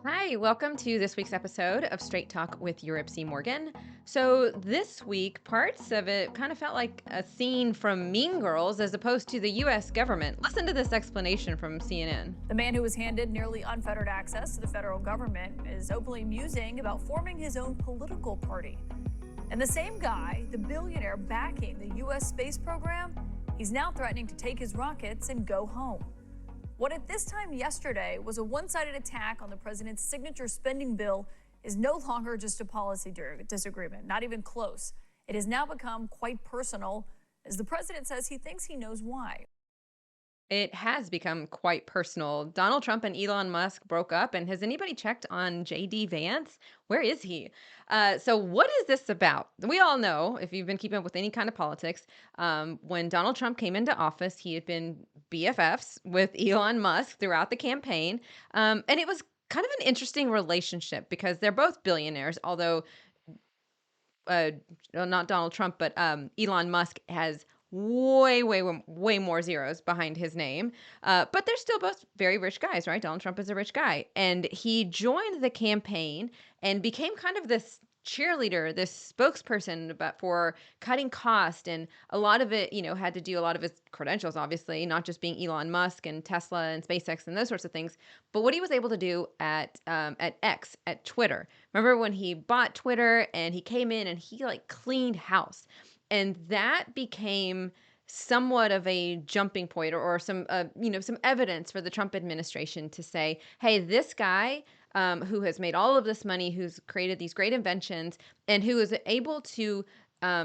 Hi, welcome to this week's episode of Straight Talk with Yuripzy Morgan. So, this week, parts of it kind of felt like a scene from Mean Girls as opposed to the US government. Listen to this explanation from CNN. The man who was handed nearly unfettered access to the federal government is openly musing about forming his own political party. And the same guy, the billionaire backing the U.S. space program, he's now threatening to take his rockets and go home. What at this time yesterday was a one-sided attack on the president's signature spending bill is no longer just a policy disagreement, not even close. It has now become quite personal, as the president says he thinks he knows why. It has become quite personal. Donald Trump and Elon Musk broke up, and has anybody checked on JD Vance? Where is he? So, what is this about? We all know, if you've been keeping up with any kind of politics, when Donald Trump came into office, he had been BFFs with Elon Musk throughout the campaign. And it was kind of an interesting relationship because they're both billionaires, although uh, well, not Donald Trump, but Elon Musk has way more zeros behind his name. But they're still both very rich guys, right? Donald Trump is a rich guy. And he joined the campaign and became kind of this cheerleader, this spokesperson about for cutting cost. And a lot of it, had to do a lot of his credentials, obviously, not just being Elon Musk and Tesla and SpaceX and those sorts of things, but what he was able to do at X, at Twitter. Remember when he bought Twitter and he came in and he like cleaned house, and that became somewhat of a jumping point, or some some evidence for the Trump administration to say, hey, this guy who has made all of this money, who's created these great inventions, and who is able to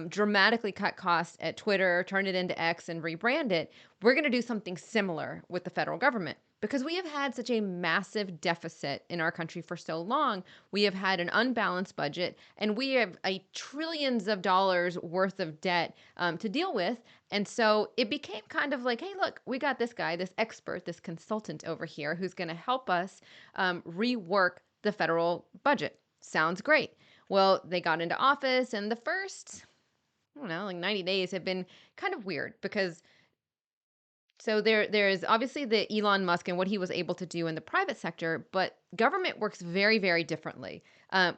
dramatically cut costs at Twitter, turn it into X, and rebrand it, we're going to do something similar with the federal government. Because we have had such a massive deficit in our country for so long, we have had an unbalanced budget, and we have a trillions of dollars worth of debt to deal with. And so it became kind of like, hey, look, we got this guy, this expert, this consultant over here who's going to help us rework the federal budget. Sounds great. Well, they got into office, and the first, I don't know, like 90 days have been kind of weird because there is obviously the Elon Musk and what he was able to do in the private sector, but government works very, very differently.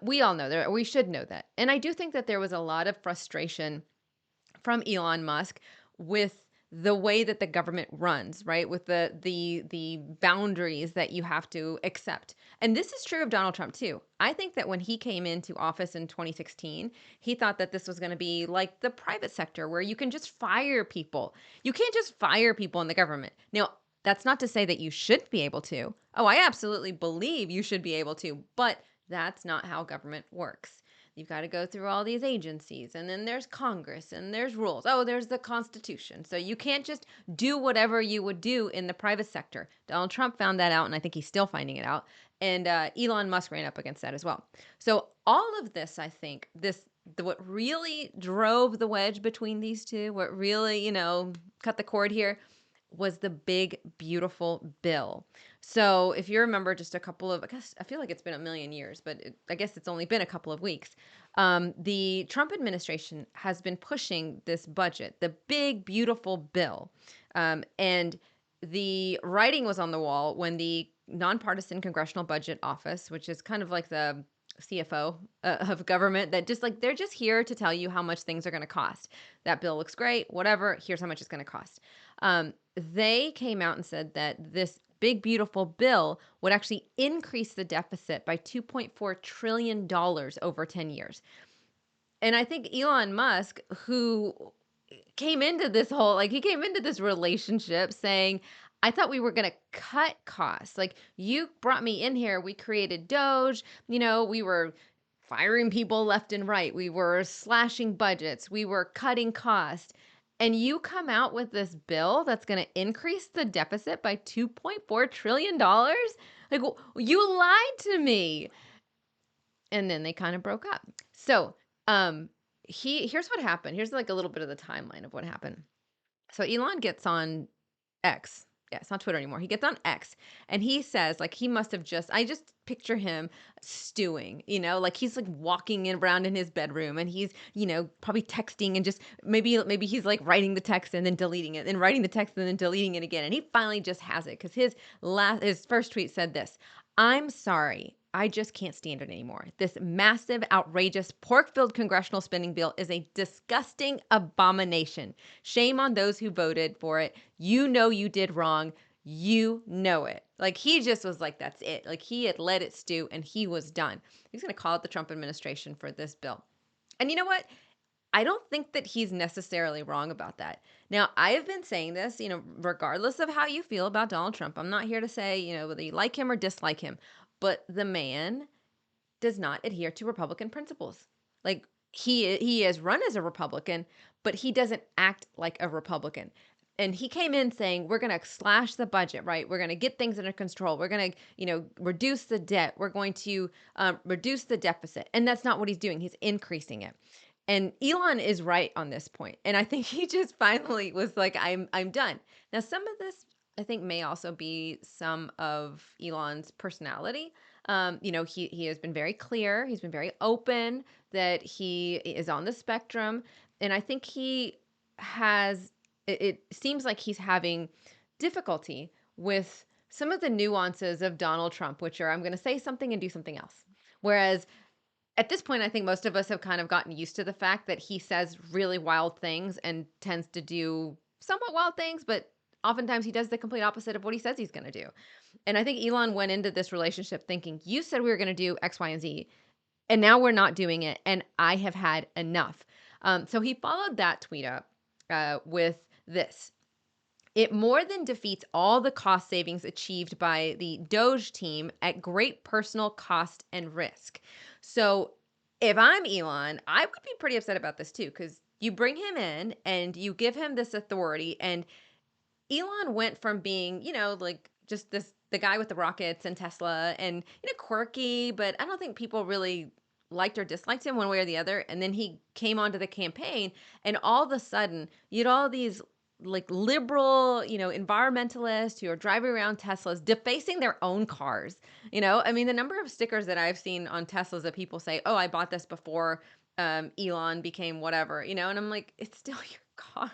We all know that. We should know that. And I do think that there was a lot of frustration from Elon Musk with the way that the government runs, right? With the boundaries that you have to accept. And this is true of Donald Trump too. I think that when he came into office in 2016, he thought that this was going to be like the private sector where you can just fire people. You can't just fire people in the government. Now, that's not to say that you shouldn't be able to. Oh, I absolutely believe you should be able to, but that's not how government works. You've got to go through all these agencies, and then there's Congress, and there's rules. Oh, there's the Constitution. So you can't just do whatever you would do in the private sector. Donald Trump found that out, and I think he's still finding it out. And Elon Musk ran up against that as well. So all of this, I think, what really drove the wedge between these two, what really, cut the cord here, was the big, beautiful bill. So if you remember just a couple of, I guess, I feel like it's been a million years, but I guess it's only been a couple of weeks. The Trump administration has been pushing this budget, the big, beautiful bill. And the writing was on the wall when the Nonpartisan Congressional Budget Office, which is kind of like the CFO of government, that just like, they're just here to tell you how much things are going to cost. That bill looks great, whatever, here's how much it's going to cost. They came out and said that this big, beautiful bill would actually increase the deficit by $2.4 trillion over 10 years. And I think Elon Musk, who came into this whole, like, he came into this relationship saying, I thought we were going to cut costs. Like, you brought me in here. We created Doge. We were firing people left and right. We were slashing budgets. We were cutting costs. And you come out with this bill that's going to increase the deficit by $2.4 trillion? Like, you lied to me. And then they kind of broke up. So, here's what happened. Here's like a little bit of the timeline of what happened. So Elon gets on X. Yeah, it's not Twitter anymore. He gets on X and he says, like, he must have I just picture him stewing, like he's like walking around in his bedroom, and he's, probably texting, and just maybe he's like writing the text and then deleting it, and writing the text and then deleting it again. And he finally just has it because his first tweet said this: I'm sorry. I just can't stand it anymore. This massive, outrageous, pork-filled congressional spending bill is a disgusting abomination. Shame on those who voted for it. You know you did wrong. You know it. Like, he just was like, that's it. Like, he had let it stew and he was done. He's going to call out the Trump administration for this bill. And you know what? I don't think that he's necessarily wrong about that. Now, I have been saying this, regardless of how you feel about Donald Trump. I'm not here to say, whether you like him or dislike him, but the man does not adhere to Republican principles. Like, he has run as a Republican, but he doesn't act like a Republican. And he came in saying, we're going to slash the budget, right? We're going to get things under control. We're going to, reduce the debt. We're going to reduce the deficit. And that's not what he's doing. He's increasing it. And Elon is right on this point. And I think he just finally was like, I'm done. Now, some of this I think may also be some of Elon's personality. He has been very clear. He's been very open that he is on the spectrum. And I think it seems like he's having difficulty with some of the nuances of Donald Trump, which are, I'm going to say something and do something else. Whereas at this point, I think most of us have kind of gotten used to the fact that he says really wild things and tends to do somewhat wild things, but oftentimes he does the complete opposite of what he says he's going to do. And I think Elon went into this relationship thinking, you said we were going to do X, Y, and Z, and now we're not doing it, and I have had enough. So he followed that tweet up with this. It more than defeats all the cost savings achieved by the Doge team at great personal cost and risk. So if I'm Elon, I would be pretty upset about this too, because you bring him in and you give him this authority. And Elon went from being, like just the guy with the rockets and Tesla and, quirky, but I don't think people really liked or disliked him one way or the other. And then he came onto the campaign and all of a sudden you had all these like liberal, environmentalists who are driving around Teslas, defacing their own cars. I mean, the number of stickers that I've seen on Teslas that people say, "Oh, I bought this before Elon became whatever," and I'm like, it's still your car,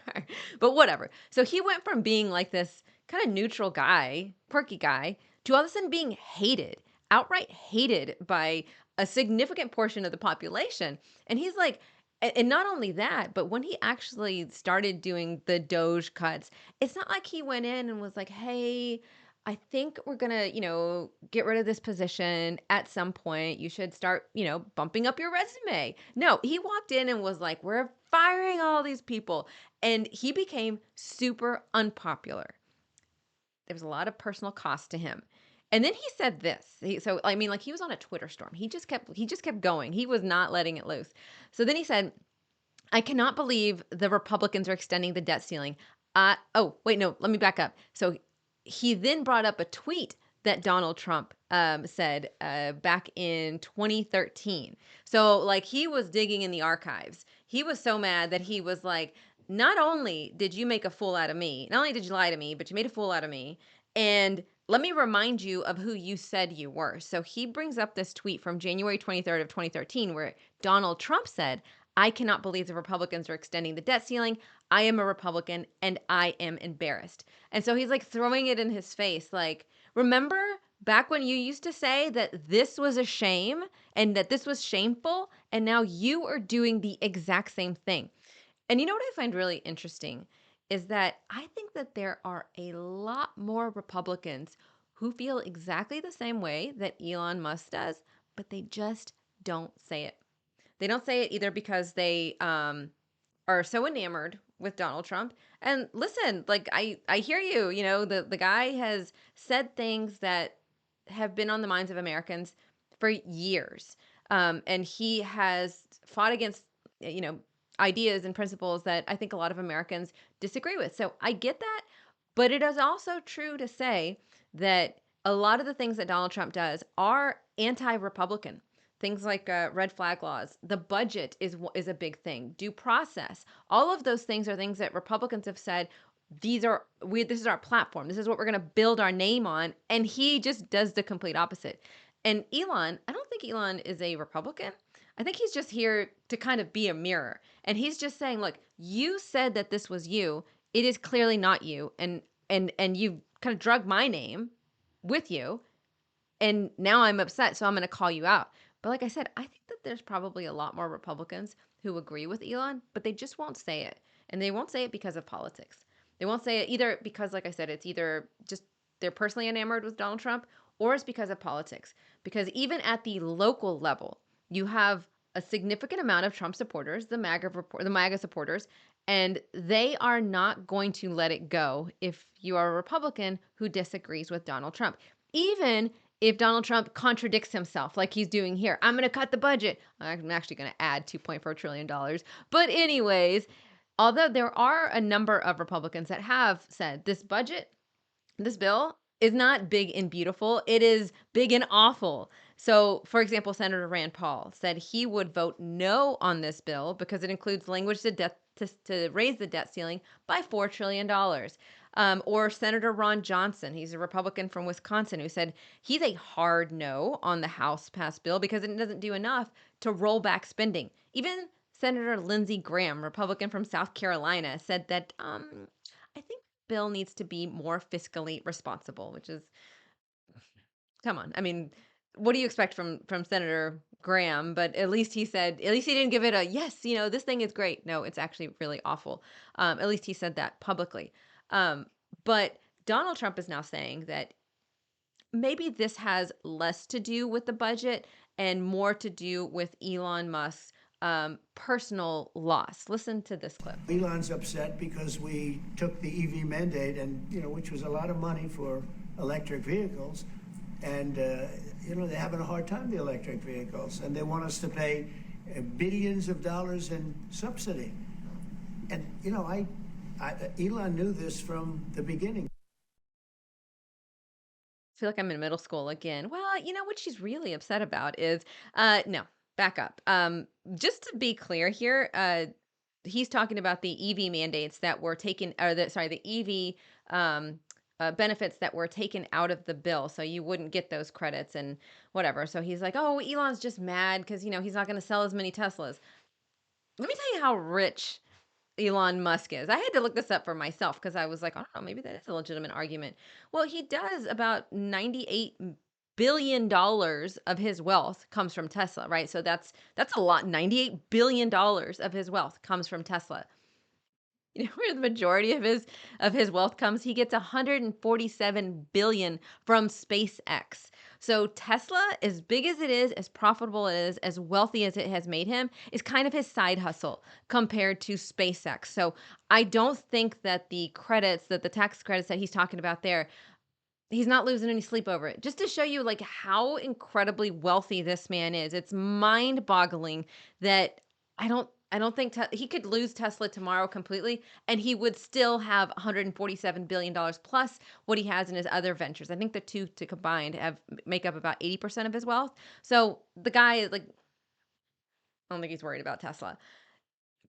but whatever. So he went from being like this kind of neutral guy, quirky guy, to all of a sudden being hated, outright hated by a significant portion of the population, and he's like. And not only that, but when he actually started doing the Doge cuts, it's not like he went in and was like, hey, I think we're going to, get rid of this position at some point. You should start, bumping up your resume. No, he walked in and was like, we're firing all these people. And he became super unpopular. There was a lot of personal cost to him. And then he said this. He was on a Twitter storm. He just kept going. He was not letting it loose. So then he said, I cannot believe the Republicans are extending the debt ceiling. Oh, wait, no, let me back up. So he then brought up a tweet that Donald Trump said back in 2013. So like he was digging in the archives. He was so mad that he was like, not only did you make a fool out of me, not only did you lie to me, but you made a fool out of me. And let me remind you of who you said you were. So he brings up this tweet from January 23rd of 2013 where Donald Trump said, I cannot believe the Republicans are extending the debt ceiling. I am a Republican and I am embarrassed. And so he's like throwing it in his face. Like, remember back when you used to say that this was a shame and that this was shameful, and now you are doing the exact same thing. And you know what I find really interesting is that I think that there are a lot more Republicans who feel exactly the same way that Elon Musk does, but they just don't say it. They don't say it either because they are so enamored with Donald Trump. And listen, like I hear you, the guy has said things that have been on the minds of Americans for years. And he has fought against, ideas and principles that I think a lot of Americans disagree with. So I get that. But it is also true to say that a lot of the things that Donald Trump does are anti-Republican. Things like red flag laws. The budget is a big thing. Due process. All of those things are things that Republicans have said, this is our platform. This is what we're going to build our name on. And he just does the complete opposite. And Elon, I don't think Elon is a Republican. I think he's just here to kind of be a mirror. And he's just saying, look, you said that this was you. It is clearly not you. And you've kind of drug my name with you. and now I'm upset, so I'm gonna call you out. But like I said, I think that there's probably a lot more Republicans who agree with Elon, but they just won't say it. And they won't say it because of politics. They won't say it either because, like I said, it's either just they're personally enamored with Donald Trump or it's because of politics. Because even at the local level, you have a significant amount of Trump supporters, the MAGA supporters, and they are not going to let it go if you are a Republican who disagrees with Donald Trump. Even if Donald Trump contradicts himself like he's doing here, I'm going to cut the budget. I'm actually going to add $2.4 trillion. But anyways, although there are a number of Republicans that have said this bill is not big and beautiful. It is big and awful. So, for example, Senator Rand Paul said he would vote no on this bill because it includes language to raise the debt ceiling by $4 trillion. Or Senator Ron Johnson, he's a Republican from Wisconsin, who said he's a hard no on the House passed bill because it doesn't do enough to roll back spending. Even Senator Lindsey Graham, Republican from South Carolina, said that I think bill needs to be more fiscally responsible, which is, come on. I mean, what do you expect from Senator Graham? But at least he said, at least he didn't give it a yes, this thing is great. No, it's actually really awful. At least he said that publicly. But Donald Trump is now saying that maybe this has less to do with the budget and more to do with Elon Musk's personal loss. Listen to this clip. Elon's upset because we took the EV mandate, and which was a lot of money for electric vehicles, and they're having a hard time, the electric vehicles, and they want us to pay billions of dollars in subsidy. And Elon knew this from the beginning. I feel like I'm in middle school again. Well, what she's really upset about is no, back up. Just to be clear here, he's talking about the EV mandates that were taken, or the EV benefits that were taken out of the bill, so you wouldn't get those credits and whatever. So he's like, oh, Elon's just mad because he's not going to sell as many Teslas. Let me tell you how rich Elon Musk is. I had to look this up for myself because I was like, I don't know, maybe that is a legitimate argument. Well, he does about $98 billion of his wealth comes from Tesla, right? So that's a lot. $98 billion of his wealth comes from Tesla. Where the majority of his wealth comes? He gets 147 billion from SpaceX. So Tesla, as big as it is, as profitable it is, as wealthy as it has made him, is kind of his side hustle compared to SpaceX. So I don't think that the tax credits that he's talking about there, he's not losing any sleep over it. Just to show you like how incredibly wealthy this man is. It's mind-boggling that I don't think he could lose Tesla tomorrow completely, and he would still have $147 billion plus what he has in his other ventures. I think the two to combined make up about 80% of his wealth. So the guy, like, I don't think he's worried about Tesla.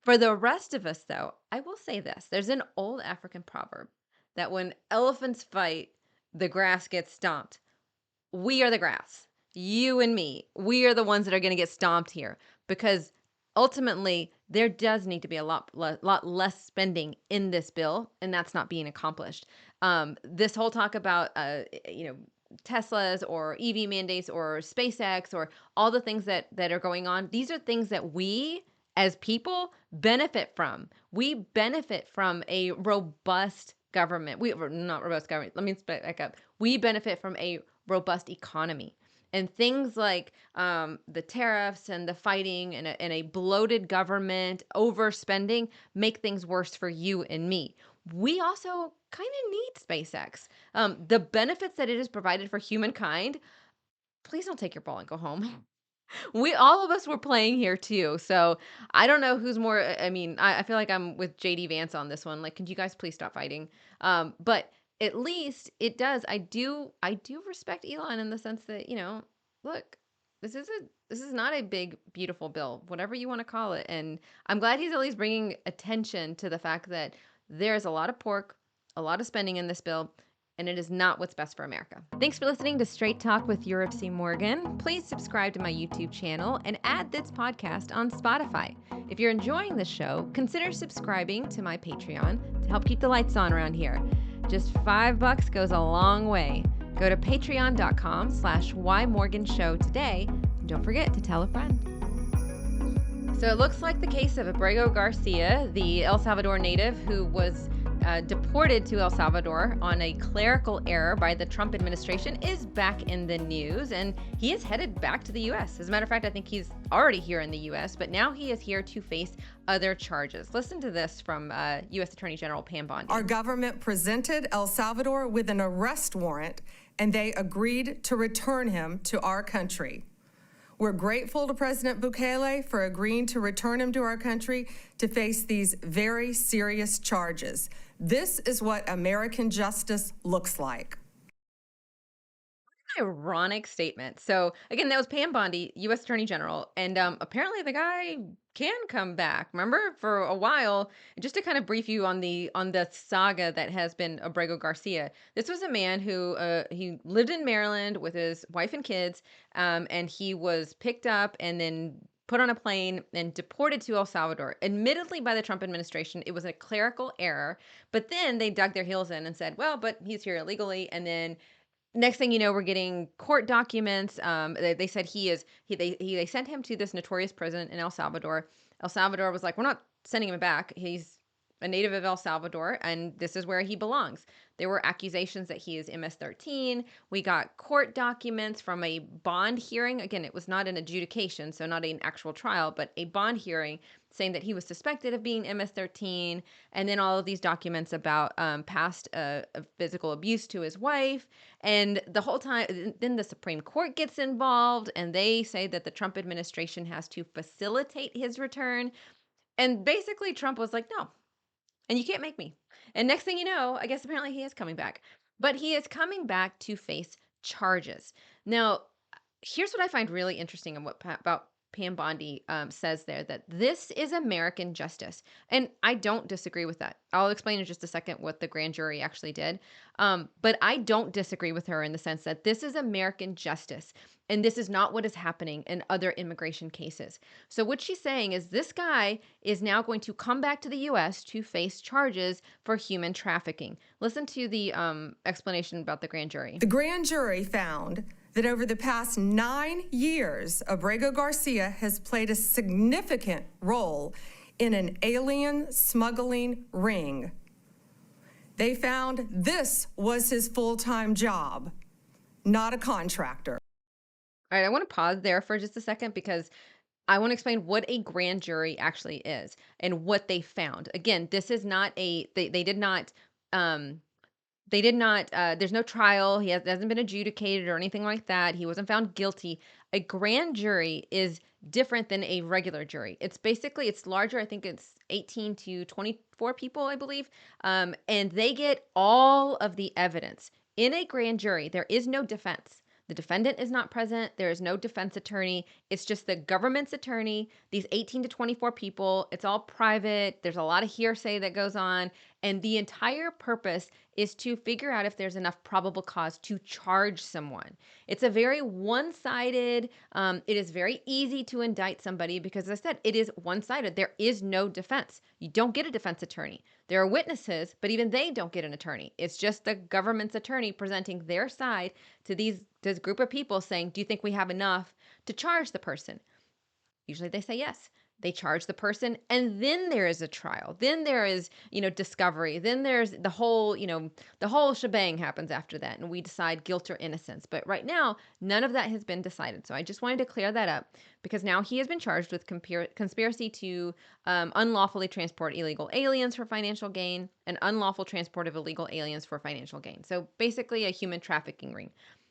For the rest of us, though, I will say this. There's an old African proverb that when elephants fight, the grass gets stomped. We are the grass. You and me. We are the ones that are going to get stomped here because ultimately, there does need to be a lot less spending in this bill, and that's not being accomplished. This whole talk about, Teslas or EV mandates or SpaceX or all the things that are going on, these are things that we as people benefit from. We benefit from a robust government. Not robust government. Let me back up. We benefit from a robust economy. And things like the tariffs and the fighting and a bloated government, overspending, make things worse for you and me. We also kind of need SpaceX. The benefits that it has provided for humankind, please don't take your ball and go home. All of us were playing here too. So I don't know who's more, I feel like I'm with JD Vance on this one. Like, could you guys please stop fighting? But at least it does. I do respect Elon in the sense that, look, this is not a big, beautiful bill, whatever you want to call it. And I'm glad he's at least bringing attention to the fact that there's a lot of pork, a lot of spending in this bill, and it is not what's best for America. Thanks for listening to Straight Talk with Yuripzy Morgan. Please subscribe to my YouTube channel and add this podcast on Spotify. If you're enjoying the show, consider subscribing to my Patreon to help keep the lights on around here. Just $5 goes a long way. Go to patreon.com/whymorganshow today. And don't forget to tell a friend. So it looks like the case of Abrego Garcia, the El Salvador native who was deported to El Salvador on a clerical error by the Trump administration, is back in the news, and he is headed back to the U.S. As a matter of fact, I think he's already here in the U.S., but now he is here to face other charges. Listen to this from U.S. Attorney General Pam Bondi. Our government presented El Salvador with an arrest warrant, and they agreed to return him to our country. We're grateful to President Bukele for agreeing to return him to our country to face these very serious charges. This is what American justice looks like. Ironic statement. So again, that was Pam Bondi, U.S. Attorney General, and apparently the guy can come back. Remember, for a while, just to kind of brief you on the saga that has been Abrego Garcia. This was a man who he lived in Maryland with his wife and kids, and he was picked up and then put on a plane and deported to El Salvador. Admittedly, by the Trump administration, it was a clerical error, but then they dug their heels in and said, well, but he's here illegally, and then next thing you know, we're getting court documents. They said they sent him to this notorious prison in El Salvador. El Salvador was like, we're not sending him back. He's a native of El Salvador, and this is where he belongs. There were accusations that he is MS-13. We got court documents from a bond hearing. Again, it was not an adjudication, so not an actual trial, but a bond hearing saying that he was suspected of being MS-13, and then all of these documents about past physical abuse to his wife. And the whole time, then the Supreme Court gets involved, and they say that the Trump administration has to facilitate his return. And basically, Trump was like, no, and you can't make me. And next thing you know, I guess apparently he is coming back. But he is coming back to face charges. Now, here's what I find really interesting about Pam Bondi says there, that this is American justice. And I don't disagree with that. I'll explain in just a second what the grand jury actually did. But I don't disagree with her in the sense that this is American justice. And this is not what is happening in other immigration cases. So what she's saying is this guy is now going to come back to the U.S. to face charges for human trafficking. Listen to the explanation about the grand jury. The grand jury found that over the past 9 years, Abrego Garcia has played a significant role in an alien smuggling ring. They found this was his full-time job, not a contractor. All right, I want to pause there for just a second because I want to explain what a grand jury actually is and what they found. Again, this is not they did not there's no trial. He hasn't been adjudicated or anything like that. He wasn't found guilty. A grand jury is different than a regular jury. It's larger. I think it's 18 to 24 people, I believe. And they get all of the evidence. In a grand jury, there is no defense. The defendant is not present. There is no defense attorney. It's just the government's attorney, these 18 to 24 people. It's all private. There's a lot of hearsay that goes on. And the entire purpose is to figure out if there's enough probable cause to charge someone. It's a very one-sided, it is very easy to indict somebody because, as I said, it is one-sided. There is no defense. You don't get a defense attorney. There are witnesses, but even they don't get an attorney. It's just the government's attorney presenting their side to this group of people saying, do you think we have enough to charge the person? Usually they say yes. They charge the person, and then there is a trial. Then there is, discovery. Then there's the whole shebang happens after that, and we decide guilt or innocence. But right now, none of that has been decided. So I just wanted to clear that up because now he has been charged with conspiracy to unlawfully transport illegal aliens for financial gain and unlawful transport of illegal aliens for financial gain. So basically a human trafficking ring.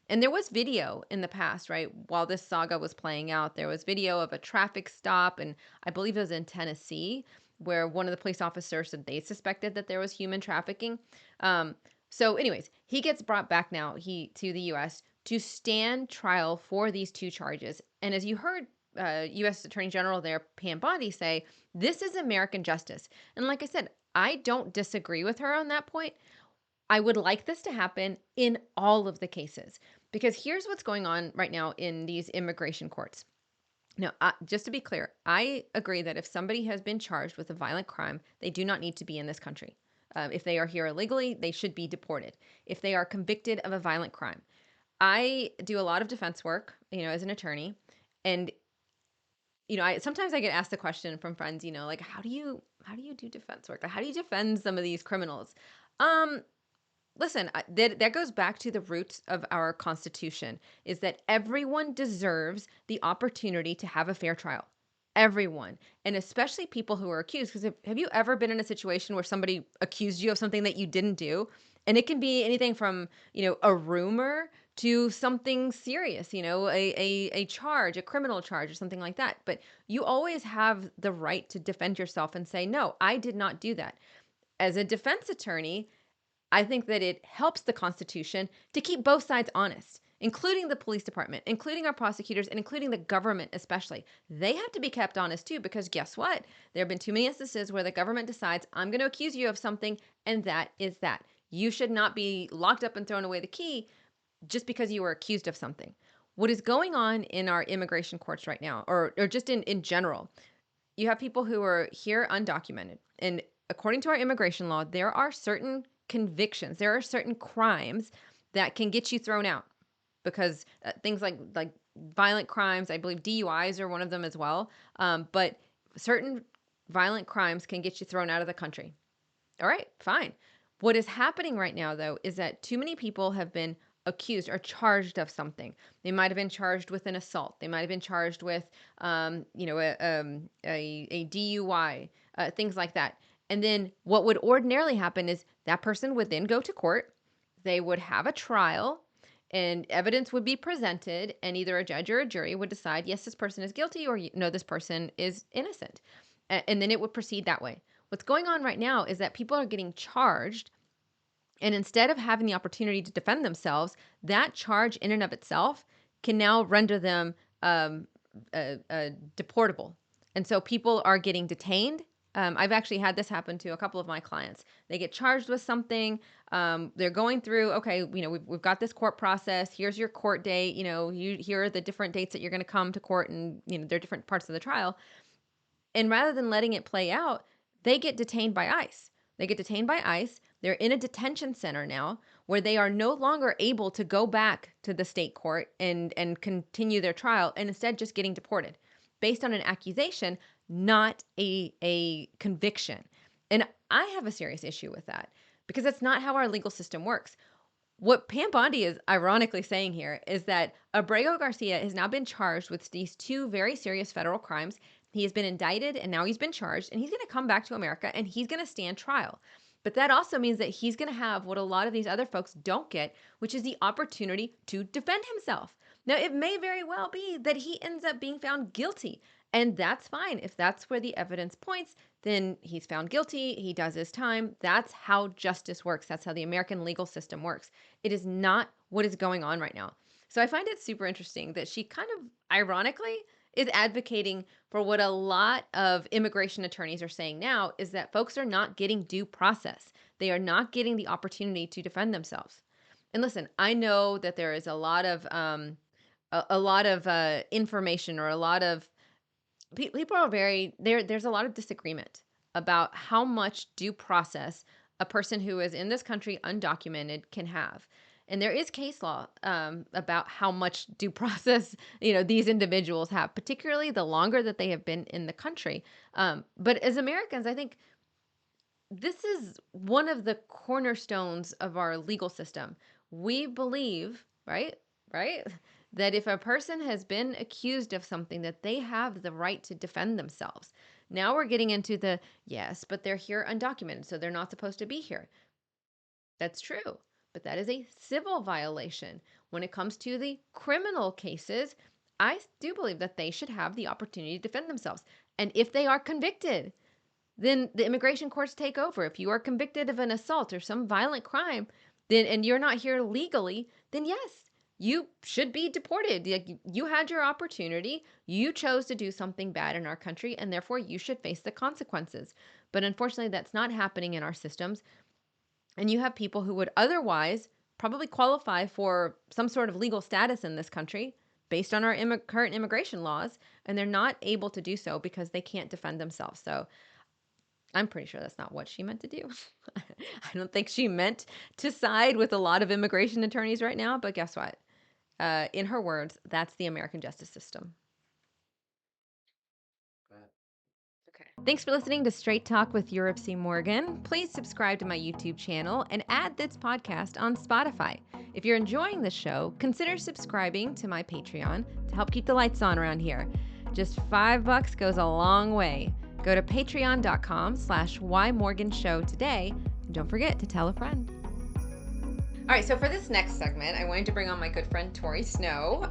And there was video in the past, right? While this saga was playing out, there was video of a traffic stop, and I believe it was in Tennessee, where one of the police officers said they suspected that there was human trafficking. So anyways, he gets brought back now to the U.S. to stand trial for these two charges. And as you heard U.S. Attorney General there, Pam Bondi, say, this is American justice. And like I said, I don't disagree with her on that point. I would like this to happen in all of the cases because here's what's going on right now in these immigration courts. Now, just to be clear, I agree that if somebody has been charged with a violent crime, they do not need to be in this country. If they are here illegally, they should be deported if they are convicted of a violent crime. I do a lot of defense work, as an attorney, and I sometimes I get asked the question from friends, like how do you do defense work? Like, how do you defend some of these criminals? Um, Listen, that goes back to the roots of our Constitution, is that everyone deserves the opportunity to have a fair trial. Everyone, and especially people who are accused. Because have you ever been in a situation where somebody accused you of something that you didn't do? And it can be anything from, a rumor to something serious, a charge, a criminal charge or something like that. But you always have the right to defend yourself and say, no, I did not do that. As a defense attorney, I think that it helps the Constitution to keep both sides honest, including the police department, including our prosecutors, and including the government especially. They have to be kept honest too, because guess what? There have been too many instances where the government decides, I'm going to accuse you of something, and that is that. You should not be locked up and thrown away the key just because you were accused of something. What is going on in our immigration courts right now, or just in general, you have people who are here undocumented. And according to our immigration law, there are certain convictions, there are certain crimes that can get you thrown out because things like violent crimes, I believe DUIs are one of them as well. But certain violent crimes can get you thrown out of the country. All right, fine. What is happening right now, though, is that too many people have been accused or charged of something. They might have been charged with an assault. They might have been charged with, a DUI, things like that. And then what would ordinarily happen is that person would then go to court. They would have a trial, and evidence would be presented, and either a judge or a jury would decide, yes, this person is guilty, or no, this person is innocent. And then it would proceed that way. What's going on right now is that people are getting charged, and instead of having the opportunity to defend themselves, that charge in and of itself can now render them deportable. And so people are getting detained. I've actually had this happen to a couple of my clients. They get charged with something. They're going through, okay, we've got this court process. Here's your court date. Here are the different dates that you're going to come to court, and there are different parts of the trial. And rather than letting it play out, they get detained by ICE. They get detained by ICE. They're in a detention center now where they are no longer able to go back to the state court and continue their trial, and instead just getting deported based on an accusation, not a conviction. And I have a serious issue with that because that's not how our legal system works. What Pam Bondi is ironically saying here is that Abrego Garcia has now been charged with these two very serious federal crimes. He has been indicted and now he's been charged, and he's going to come back to America and he's going to stand trial. But that also means that he's going to have what a lot of these other folks don't get, which is the opportunity to defend himself. Now, it may very well be that he ends up being found guilty, and that's fine. If that's where the evidence points, then he's found guilty. He does his time. That's how justice works. That's how the American legal system works. It is not what is going on right now. So I find it super interesting that she kind of ironically is advocating for what a lot of immigration attorneys are saying now, is that folks are not getting due process. They are not getting the opportunity to defend themselves. And listen, I know that there is a lot of information, or a lot of people are very there. There's a lot of disagreement about how much due process a person who is in this country undocumented can have. And there is case law about how much due process these individuals have, particularly the longer that they have been in the country. But as Americans, I think this is one of the cornerstones of our legal system. We believe, right, that if a person has been accused of something, that they have the right to defend themselves. Now we're getting into the, yes, but they're here undocumented, so they're not supposed to be here. That's true, but that is a civil violation. When it comes to the criminal cases, I do believe that they should have the opportunity to defend themselves. And if they are convicted, then the immigration courts take over. If you are convicted of an assault or some violent crime, then and you're not here legally, then yes, you should be deported. You had your opportunity. You chose to do something bad in our country, and therefore you should face the consequences. But unfortunately, that's not happening in our systems. And you have people who would otherwise probably qualify for some sort of legal status in this country based on our current immigration laws, and they're not able to do so because they can't defend themselves. So I'm pretty sure that's not what she meant to do. I don't think she meant to side with a lot of immigration attorneys right now, but guess what? In her words, that's the American justice system. Okay. Thanks for listening to Straight Talk with Yuripzy Morgan. Please subscribe to my YouTube channel and add this podcast on Spotify. If you're enjoying the show, consider subscribing to my Patreon to help keep the lights on around here. Just $5 goes a long way. Go to patreon.com/whymorganshow today, and don't forget to tell a friend. All right, so for this next segment, I wanted to bring on my good friend Torrey Snow,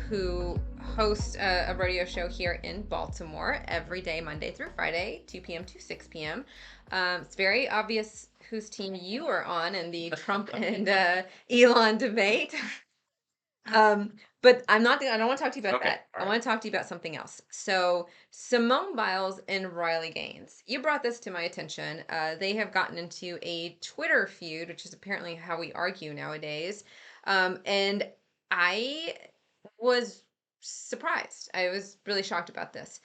who hosts a rodeo show here in Baltimore every day, Monday through Friday, 2 p.m. to 6 p.m. It's very obvious whose team you are on in the Trump and Elon debate. But I don't want to talk to you about that. I want to talk to you about something else. So Simone Biles and Riley Gaines, you brought this to my attention. They have gotten into a Twitter feud, which is apparently how we argue nowadays. And I was surprised. I was really shocked about this.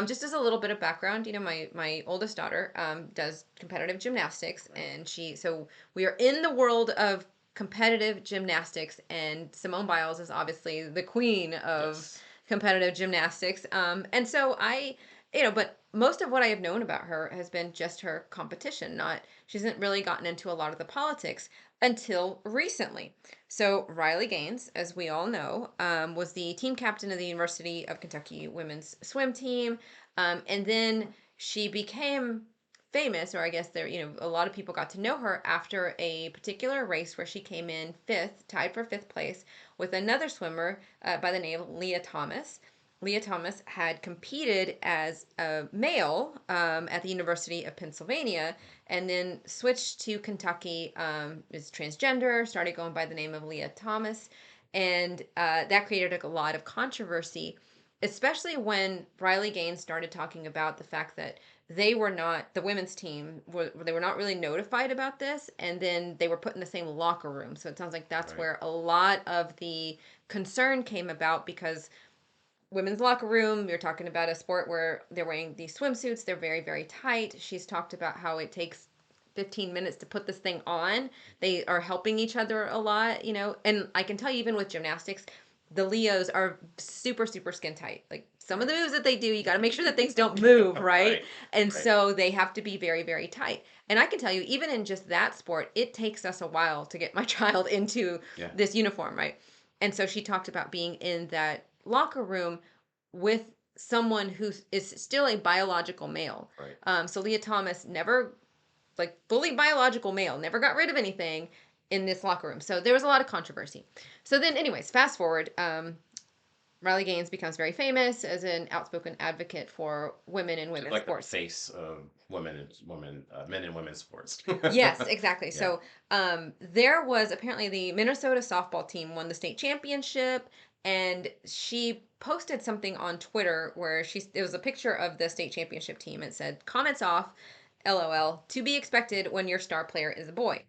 Just as a little bit of background, my oldest daughter does competitive gymnastics, and so we are in the world of competitive gymnastics, and Simone Biles is obviously the queen of competitive gymnastics. And so but most of what I have known about her has been just her competition. She hasn't really gotten into a lot of the politics until recently. So Riley Gaines, as we all know, was the team captain of the University of Kentucky women's swim team. And then she became famous, or I guess a lot of people got to know her after a particular race where she came in fifth, tied for fifth place with another swimmer by the name of Leah Thomas. Leah Thomas had competed as a male at the University of Pennsylvania, and then switched to Kentucky, is transgender, started going by the name of Leah Thomas, and that created a lot of controversy, especially when Riley Gaines started talking about the fact that the women's team, they were not really notified about this, and then they were put in the same locker room. So it sounds like that's where a lot of the concern came about, because women's locker room, you're talking about a sport where they're wearing these swimsuits, they're very, very tight. She's talked about how it takes 15 minutes to put this thing on. They are helping each other a lot, and I can tell you, even with gymnastics, the Leos are super, super skin tight. Like, some of the moves that they do, you got to make sure that things don't move, right? And so they have to be very, very tight. And I can tell you, even in just that sport, it takes us a while to get my child into this uniform, right? And so she talked about being in that locker room with someone who is still a biological male. So Leah Thomas never, fully biological male, never got rid of anything in this locker room. So there was a lot of controversy. So then, anyways, fast forward, Riley Gaines becomes very famous as an outspoken advocate for women in women's sports. The face of men in women's sports. Yes, exactly. So there was apparently the Minnesota softball team won the state championship, and she posted something on Twitter where it was a picture of the state championship team. It said, "Comments off, LOL, to be expected when your star player is a boy."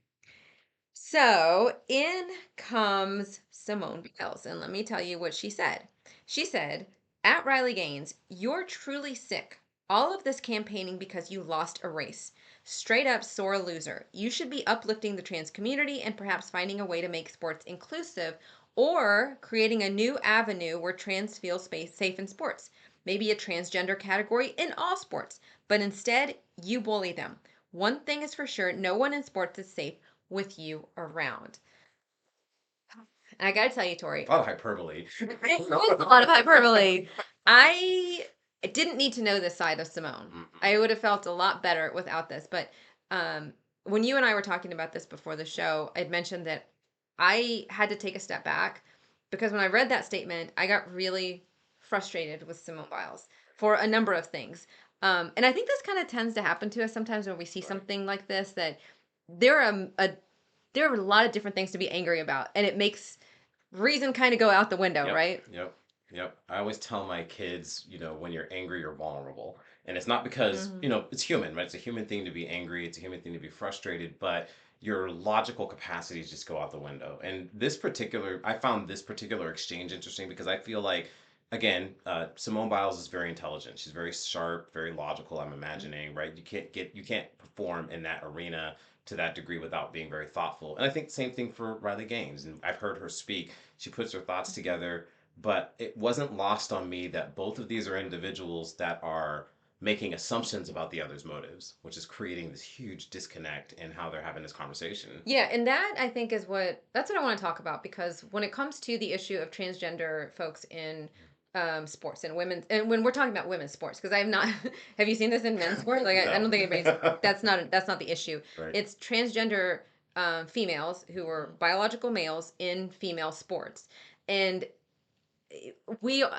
So in comes Simone Biles, and let me tell you what she said. She said, "At Riley Gaines, you're truly sick. All of this campaigning because you lost a race. Straight up sore loser. You should be uplifting the trans community and perhaps finding a way to make sports inclusive, or creating a new avenue where trans feel safe in sports. Maybe a transgender category in all sports. But instead, you bully them. One thing is for sure, no one in sports is safe with you around." And I gotta tell you, Tori, A lot of hyperbole. it was a lot of hyperbole. I didn't need to know this side of Simone. I would have felt a lot better without this. But when you and I were talking about this before the show, I'd mentioned that I had to take a step back, because when I read that statement, I got really frustrated with Simone Biles for a number of things. And I think this kind of tends to happen to us sometimes when we see something like this, that there are a lot of different things to be angry about, and it makes reason kind of go out the window, right? Yep. I always tell my kids, when you're angry, you're vulnerable. And it's not because, it's human, right? It's a human thing to be angry. It's a human thing to be frustrated, but your logical capacities just go out the window. And I found this particular exchange interesting because I feel like, again, Simone Biles is very intelligent. She's very sharp, very logical, I'm imagining, right? You can't perform in that arena to that degree without being very thoughtful. And I think the same thing for Riley Gaines. And I've heard her speak. She puts her thoughts together, but it wasn't lost on me that both of these are individuals that are making assumptions about the other's motives, which is creating this huge disconnect in how they're having this conversation. Yeah, and that I think is that's what I want to talk about, because when it comes to the issue of transgender folks in sports and women's, and when we're talking about women's sports, because I have not have you seen this in men's sport? Like I No. don't think anybody's that's not the issue. Right. It's transgender females who are biological males in female sports. And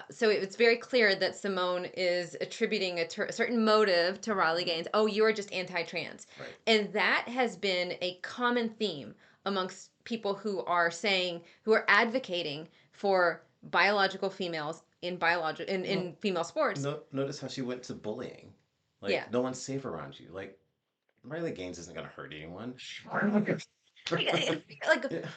so it's very clear that Simone is attributing a certain motive to Riley Gaines. Oh, you're just anti-trans. Right. And that has been a common theme amongst people who are advocating for biological females in female sports. Notice how she went to bullying. Like, Yeah. no one's safe around you. Like, Riley Gaines isn't going to hurt anyone. Like, Yeah.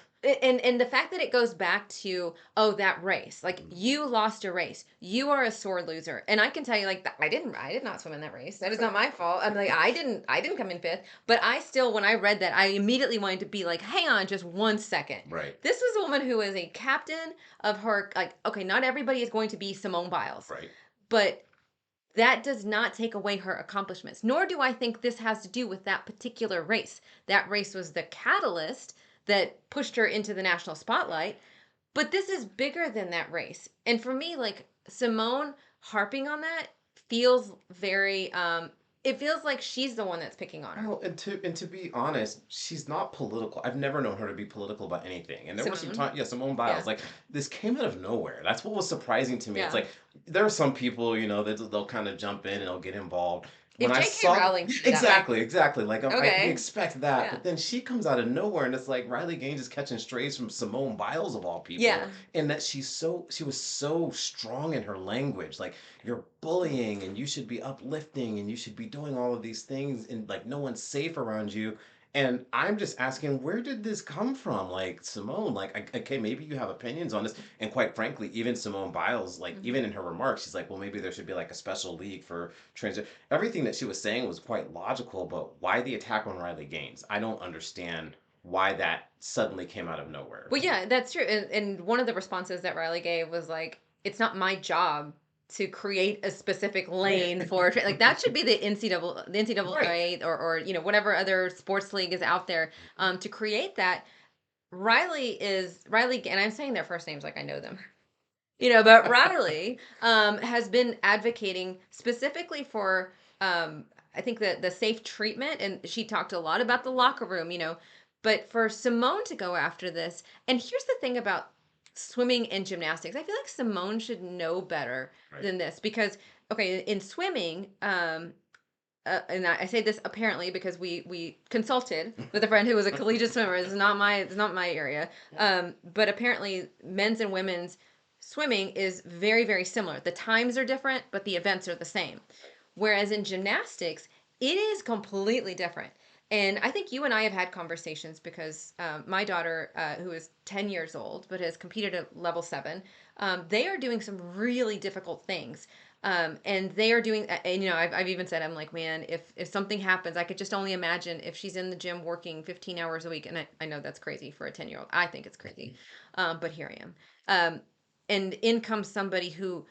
and the fact that it goes back to, oh, that race, like you lost a race, you are a sore loser. And I can tell you, like, I did not swim in that race. That is not my fault. I'm like, I didn't come in fifth, but I still, when I read that, I immediately wanted to be like, hang on just 1 second. Right. This was a woman who was a captain of her, like, okay, not everybody is going to be Simone Biles, Right. but that does not take away her accomplishments, nor do I think this has to do with that particular race. That race was the catalyst that pushed her into the national spotlight, but this is bigger than that race. And for me, like, Simone harping on that feels very it feels like she's the one that's picking on her. Well, and to be honest, she's not political. I've never known her to be political about anything. And there was some Simone? time, yeah, Simone Biles. Yeah. Like, this came out of nowhere. That's what was surprising to me. It's Yeah. like there are some people, that they'll kind of jump in and they'll get involved. If When I J.K. saw Rowling did that, like, exactly, like I Okay. expect that, Yeah. but then she comes out of nowhere, and it's like Riley Gaines is catching strays from Simone Biles of all people. Yeah. And that she was so strong in her language, like, you're bullying and you should be uplifting and you should be doing all of these things, and like no one's safe around you. And I'm just asking, where did this come from? Like, Simone, like, okay, maybe you have opinions on this. And quite frankly, even Simone Biles, like, even in her remarks, she's like, well, maybe there should be like a special league for transgender. Everything that she was saying was quite logical, but why the attack on Riley Gaines? I don't understand why that suddenly came out of nowhere. Well, yeah, that's true. And one of the responses that Riley gave was like, it's not my job to create a specific lane for like that should be the NCAA Right. or whatever other sports league is out there to create that. Riley, and I'm saying their first names like I know them. But Riley has been advocating specifically for I think the safe treatment, and she talked a lot about the locker room, but for Simone to go after this, and here's the thing about swimming and gymnastics, I feel like Simone should know better Right. than this, because okay, in swimming, and I say this apparently because we consulted with a friend who was a collegiate swimmer. It's not my area, but apparently men's and women's swimming is very, very similar. The times are different, but the events are the same. Whereas in gymnastics, it is completely different. And I think you and I have had conversations because my daughter, who is 10 years old but has competed at level 7, they are doing some really difficult things. And they are doing, and I've even said, I'm like, man, if something happens, I could just only imagine if she's in the gym working 15 hours a week. And I know that's crazy for a 10-year-old. I think it's crazy. But here I am. And in comes somebody who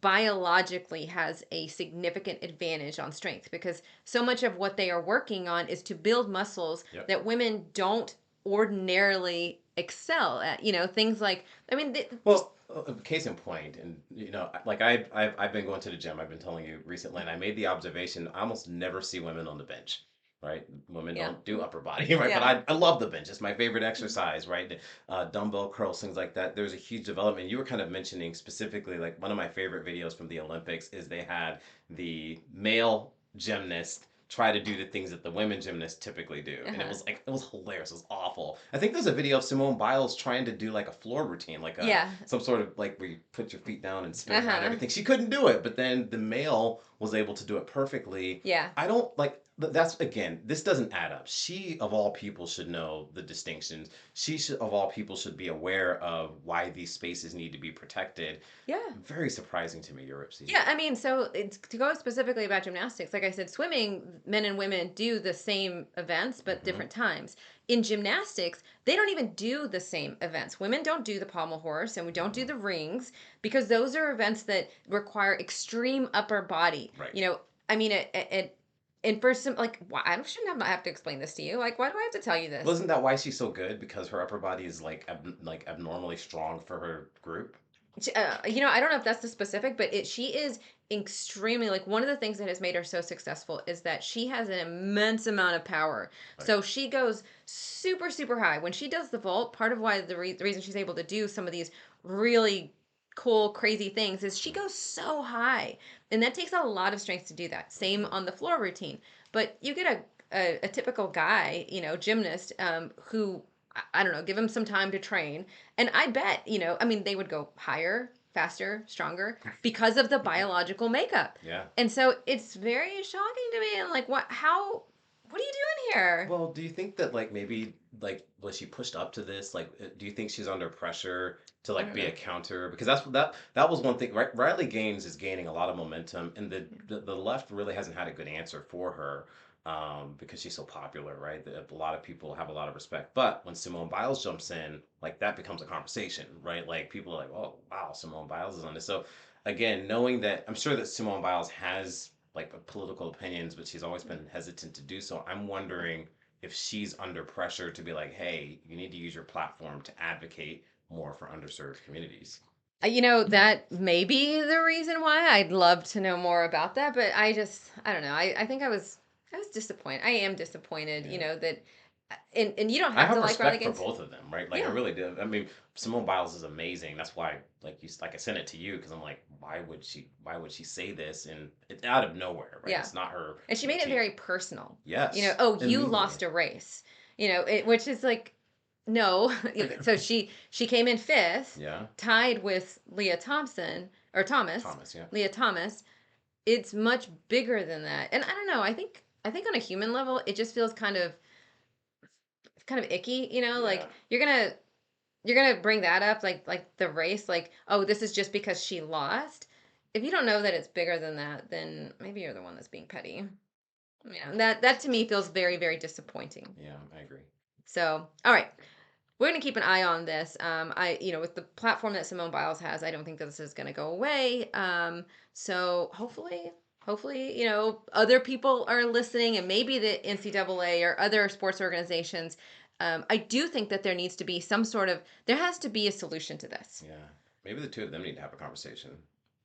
biologically has a significant advantage on strength, because so much of what they are working on is to build muscles Yep. that women don't ordinarily excel at. Things like, I mean, Well, case in point, and like I've been going to the gym. I've been telling you recently, and I made the observation: I almost never see women on the bench. Right, women Yeah. don't do upper body, right? Yeah. But I love the bench. It's my favorite exercise, right? Dumbbell curls, things like that. There's a huge development. You were kind of mentioning specifically, like, one of my favorite videos from the Olympics is they had the male gymnast try to do the things that the women gymnasts typically do, and it Uh-huh. was like, it was hilarious. It was awful. I think there's a video of Simone Biles trying to do like a floor routine, like Yeah. some sort of, like, where you put your feet down and spin around Uh-huh. and everything. She couldn't do it, but then the male was able to do it perfectly. Yeah. I don't like But that's again, this doesn't add up. She of all people should know the distinctions. She should of all people should be aware of why these spaces need to be protected. Yeah. Very surprising to me, Yuripzy. Yeah, I mean, so it's to go specifically about gymnastics. Like I said, swimming, men and women do the same events, but Hmm. different times. In gymnastics, they don't even do the same events. Women don't do the pommel horse, and we don't do Hmm. the rings because those are events that require extreme upper body. Right. I mean, and for some, like, why, I shouldn't have to explain this to you. Like, why do I have to tell you this? Wasn't that why she's so good? Because her upper body is like like abnormally strong for her group. I don't know if that's the specific, but she is extremely, like, one of the things that has made her so successful is that she has an immense amount of power. Right. So she goes super, super high. When she does the vault, part of why the reason she's able to do some of these really cool, crazy things is she goes so high. And that takes a lot of strength to do that. Same on the floor routine. But you get a typical guy, gymnast, who I don't know, give him some time to train. And I bet, I mean, they would go higher, faster, stronger because of the biological makeup. Yeah. And so it's very shocking to me. And like, what are you doing here? Well, do you think that like maybe like was she pushed up to this? Like, do you think she's under pressure to I like don't be know. a counter? Because that was one thing. Riley Gaines is gaining a lot of momentum, and the left really hasn't had a good answer for her. Because she's so popular, right? A lot of people have a lot of respect. But when Simone Biles jumps in, like that becomes a conversation, right? Like people are like, "Oh, wow, Simone Biles is on this." So again, knowing that, I'm sure that Simone Biles has like political opinions, but she's always been hesitant to do so. I'm wondering if she's under pressure to be like, hey, you need to use your platform to advocate more for underserved communities. That may be the reason why. I'd love to know more about that, but I don't know. I think I was disappointed. I am disappointed, Yeah. that, and you don't I have to have like Riley respect for Gaines. both of them, right? Like I Yeah. really do. I mean, Simone Biles is amazing. That's why, like I sent it to you because I'm like, why would she say this? And it's out of nowhere, right? Yeah. It's not her And she made it routine. very personal. Yes, Oh, you immediately. lost a race. Which is like, no. So she came in fifth, Yeah, tied with Leah Thompson or Thomas, Thomas. Yeah, Leah Thomas. It's much bigger than that. And I don't know. I think on a human level, it just feels kind of icky. yeah. Like you're gonna bring that up, like the race, like, oh, this is just because she lost. If you don't know that it's bigger than that, then maybe you're the one that's being petty. That to me feels very, very disappointing. Yeah, I agree. So, all right, we're gonna keep an eye on this. With the platform that Simone Biles has, I don't think that this is gonna go away. So hopefully, other people are listening, and maybe the NCAA or other sports organizations. I do think that there has to be a solution to this. Yeah. Maybe the two of them need to have a conversation.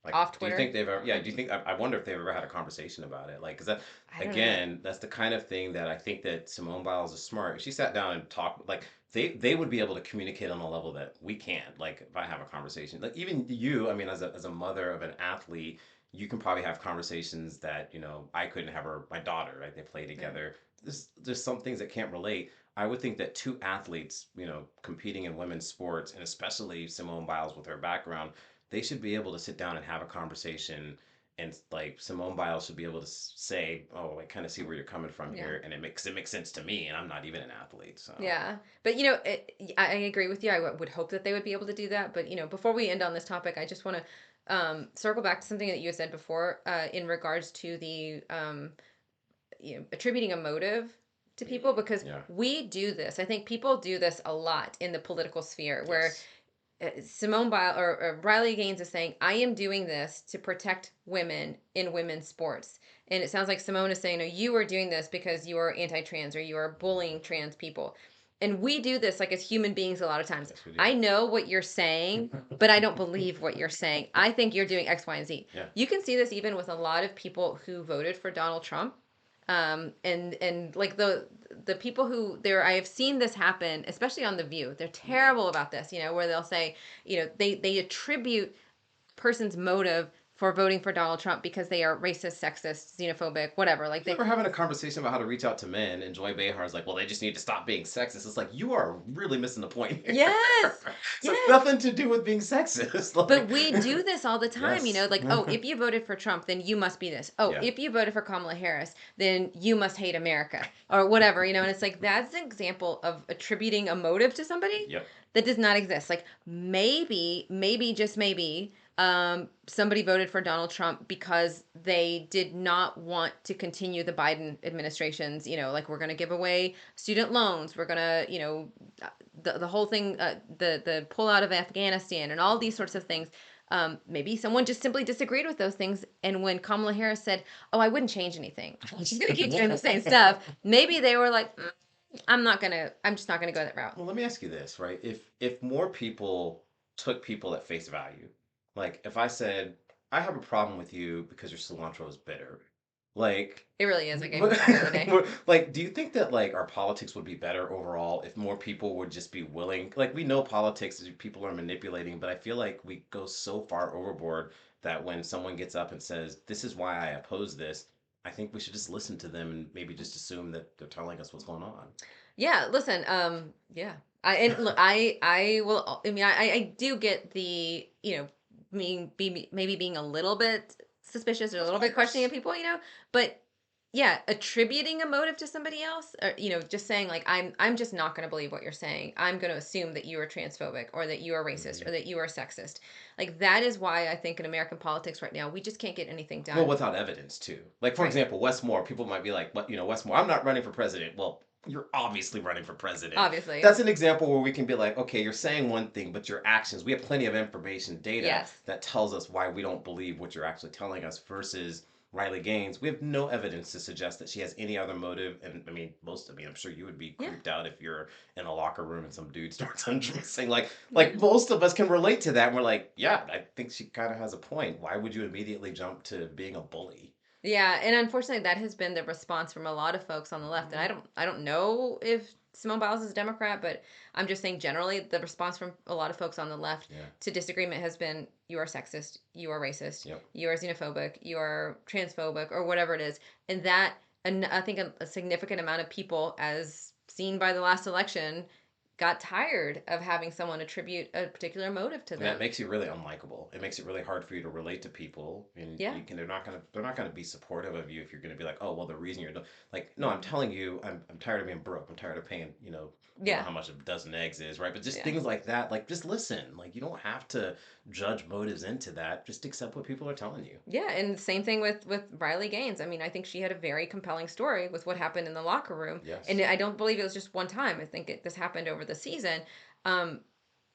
Like, Off do you think Twitter, they've ever, yeah, do you think, I wonder if they've ever had a conversation about it? Like, because that, I don't know. again, that's the kind of thing that I think that Simone Biles is smart. If she sat down and talked, like, they would be able to communicate on a level that we can't. Like, if I have a conversation, like, even you, I mean, as a mother of an athlete, you can probably have conversations that, I couldn't have, or my daughter, right? They play Yeah. together. There's some things that can't relate. I would think that two athletes, competing in women's sports, and especially Simone Biles with her background, they should be able to sit down and have a conversation. And like Simone Biles should be able to say, "Oh, I kind of see where you're coming from Yeah. here, and it makes sense to me, and I'm not even an athlete." So Yeah, but I agree with you. Would hope that they would be able to do that. But before we end on this topic, I just want to circle back to something that you said before, in regards to the attributing a motive to people, because yeah, we do this. I think people do this a lot in the political sphere, where yes, Simone Biles or Riley Gaines is saying, I am doing this to protect women in women's sports. And it sounds like Simone is saying, no, you are doing this because you are anti-trans or you are bullying trans people. And we do this like as human beings a lot of times. yes, we do. I know what you're saying, but I don't believe what you're saying. I think you're doing X, Y, and Z. Yeah, You can see this even with a lot of people who voted for Donald Trump. And like the people who there, I have seen this happen, especially on The View. They're terrible about this, where they'll say, they attribute person's motive for voting for Donald Trump because they are racist, sexist, xenophobic, whatever. Like We're having a conversation about how to reach out to men, and Joy Behar's like, well, they just need to stop being sexist. It's like, you are really missing the point here. yes, So it's yes. nothing to do with being sexist. But Like, we do this all the time, yes. like, oh, if you voted for Trump, then you must be this. Oh, Yeah. if you voted for Kamala Harris, then you must hate America or whatever, and it's like that's an example of attributing a motive to somebody Yep. that does not exist. Like maybe, just maybe, somebody voted for Donald Trump because they did not want to continue the Biden administration's, like we're going to give away student loans, we're going to, the whole thing, the pull out of Afghanistan and all these sorts of things. Maybe someone just simply disagreed with those things. And when Kamala Harris said, oh, I wouldn't change anything, she's going to keep doing the same stuff. Maybe they were like, I'm just not going to go that route. Well, let me ask you this, right? If more people took people at face value, like if I said, I have a problem with you because your cilantro is bitter, like It really is a game of the other day. like, do you think that like our politics would be better overall if more people would just be willing? Like, we know politics is people are manipulating, but I feel like we go so far overboard that when someone gets up and says, "This is why I oppose this," I think we should just listen to them and maybe just assume that they're telling us what's going on. Yeah, listen, yeah. I will. I mean, I do get the, maybe being a little bit suspicious or a Of little bit questioning course. of people, but yeah, attributing a motive to somebody else, or just saying like I'm just not going to believe what you're saying. I'm going to assume that you are transphobic or that you are racist Mhm. or that you are sexist. Like that is why I think in American politics right now we just can't get anything Well, done. without evidence too. Like, for Right. example, Wes Moore, people might be like, "What, Wes Moore, I'm not running for president." Well, you're obviously running for president. Obviously. That's an example where we can be like, okay, you're saying one thing, but your actions, we have plenty of information, data Yes. that tells us why we don't believe what you're actually telling us versus Riley Gaines. We have no evidence to suggest that she has any other motive. And I mean, I'm sure you would be Yeah. creeped out if you're in a locker room and some dude starts undressing. Like most of us can relate to that. And we're like, yeah, I think she kind of has a point. Why would you immediately jump to being a bully? Yeah, and unfortunately, that has been the response from a lot of folks on the left. And I don't know if Simone Biles is a Democrat, but I'm just saying generally the response from a lot of folks on the left Yeah. to disagreement has been, you are sexist, you are racist, Yep. you are xenophobic, you are transphobic, or whatever it is. And I think a significant amount of people, as seen by the last election, got tired of having someone attribute a particular motive to And that them. makes you really unlikable. It makes it really hard for you to relate to people, and Yeah. they're not gonna be supportive of you if you're gonna be like, oh well, the reason you're like, no, I'm telling you, I'm tired of being broke. I'm tired of paying, I don't know Yeah. how much a dozen eggs is, right? But just Yeah. things like that, like just listen. Like you don't have to judge motives into that. Just accept what people are telling you. Yeah, and same thing with Riley Gaines. I mean, I think she had a very compelling story with what happened in the locker room, and Yes. I don't believe it was just one time. I think this happened over the season. Um,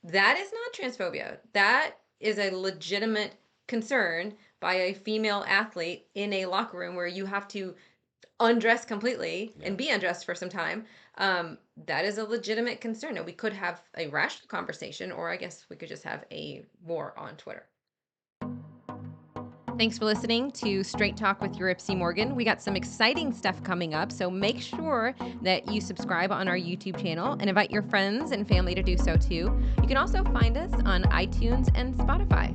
that is not transphobia. That is a legitimate concern by a female athlete in a locker room where you have to undress completely Yeah. and be undressed for some time. That is a legitimate concern, and we could have a rational conversation, or I guess we could just have a war on Twitter. Thanks for listening to Straight Talk with Yuripzy Morgan. We got some exciting stuff coming up, so make sure that you subscribe on our YouTube channel and invite your friends and family to do so too. You can also find us on iTunes and Spotify.